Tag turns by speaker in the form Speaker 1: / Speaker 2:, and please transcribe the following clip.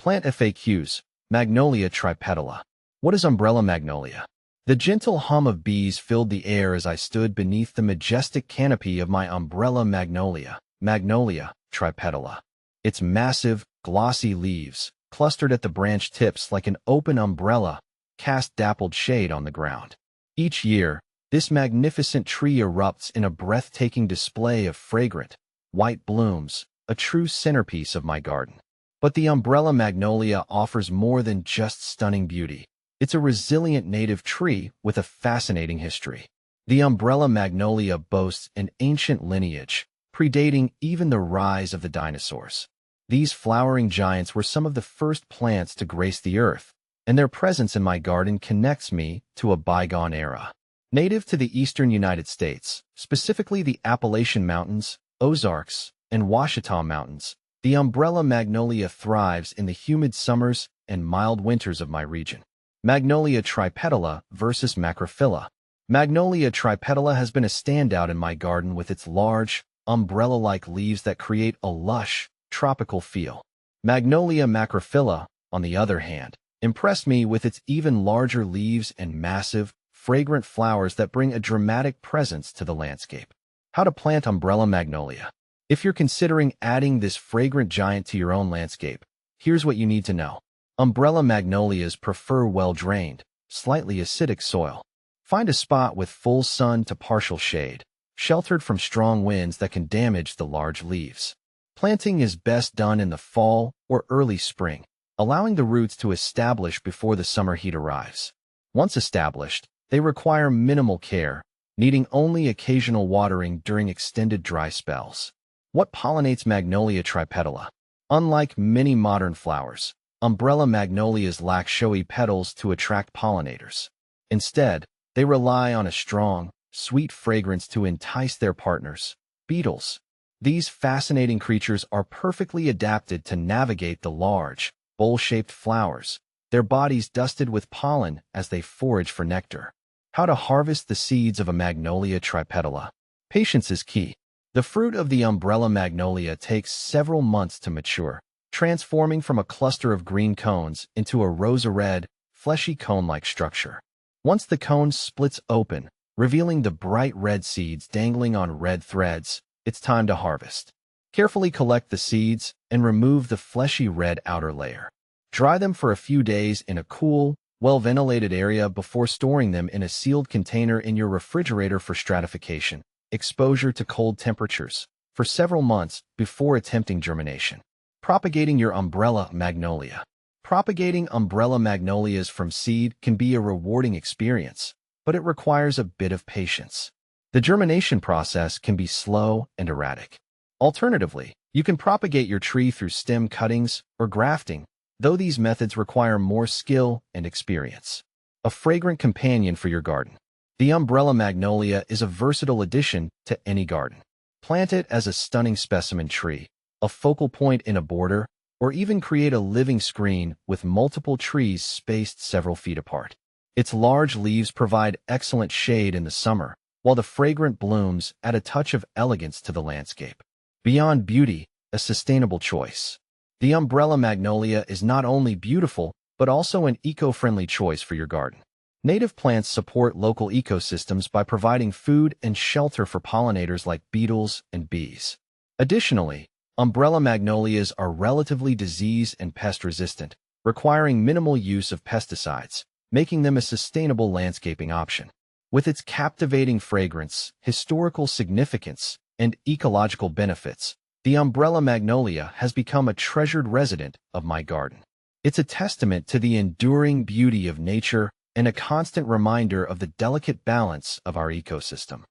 Speaker 1: Plant FAQs, Magnolia tripetala. What is umbrella magnolia? The gentle hum of bees filled the air as I stood beneath the majestic canopy of my umbrella magnolia, Magnolia tripetala. Its massive, glossy leaves, clustered at the branch tips like an open umbrella, cast dappled shade on the ground. Each year, this magnificent tree erupts in a breathtaking display of fragrant, white blooms, a true centerpiece of my garden. But the umbrella magnolia offers more than just stunning beauty. It's a resilient native tree with a fascinating history. The umbrella magnolia boasts an ancient lineage, predating even the rise of the dinosaurs. These flowering giants were some of the first plants to grace the earth, and their presence in my garden connects me to a bygone era. Native to the eastern United States, specifically the Appalachian Mountains, Ozarks, and Ouachita Mountains, the umbrella magnolia thrives in the humid summers and mild winters of my region. Magnolia tripetala versus macrophylla. Magnolia tripetala has been a standout in my garden with its large, umbrella-like leaves that create a lush, tropical feel. Magnolia macrophylla, on the other hand, impressed me with its even larger leaves and massive, fragrant flowers that bring a dramatic presence to the landscape. How to plant umbrella magnolia. If you're considering adding this fragrant giant to your own landscape, here's what you need to know. Umbrella magnolias prefer well-drained, slightly acidic soil. Find a spot with full sun to partial shade, sheltered from strong winds that can damage the large leaves. Planting is best done in the fall or early spring, allowing the roots to establish before the summer heat arrives. Once established, they require minimal care, needing only occasional watering during extended dry spells. What pollinates Magnolia tripetala? Unlike many modern flowers, umbrella magnolias lack showy petals to attract pollinators. Instead, they rely on a strong, sweet fragrance to entice their partners, beetles. These fascinating creatures are perfectly adapted to navigate the large, bowl-shaped flowers, their bodies dusted with pollen as they forage for nectar. How to harvest the seeds of a Magnolia tripetala. Patience is key. The fruit of the umbrella magnolia takes several months to mature, transforming from a cluster of green cones into a rosa-red, fleshy cone-like structure. Once the cone splits open, revealing the bright red seeds dangling on red threads, it's time to harvest. Carefully collect the seeds and remove the fleshy red outer layer. Dry them for a few days in a cool, well-ventilated area before storing them in a sealed container in your refrigerator for stratification, exposure to cold temperatures, for several months before attempting germination. Propagating your umbrella magnolia. Propagating umbrella magnolias from seed can be a rewarding experience, but it requires a bit of patience. The germination process can be slow and erratic. Alternatively, you can propagate your tree through stem cuttings or grafting, though these methods require more skill and experience. A fragrant companion for your garden. The umbrella magnolia is a versatile addition to any garden. Plant it as a stunning specimen tree, a focal point in a border, or even create a living screen with multiple trees spaced several feet apart. Its large leaves provide excellent shade in the summer, while the fragrant blooms add a touch of elegance to the landscape. Beyond beauty, a sustainable choice. The umbrella magnolia is not only beautiful, but also an eco-friendly choice for your garden. Native plants support local ecosystems by providing food and shelter for pollinators like beetles and bees. Additionally, umbrella magnolias are relatively disease and pest resistant, requiring minimal use of pesticides, making them a sustainable landscaping option. With its captivating fragrance, historical significance, and ecological benefits, the umbrella magnolia has become a treasured resident of my garden. It's a testament to the enduring beauty of nature and a constant reminder of the delicate balance of our ecosystem.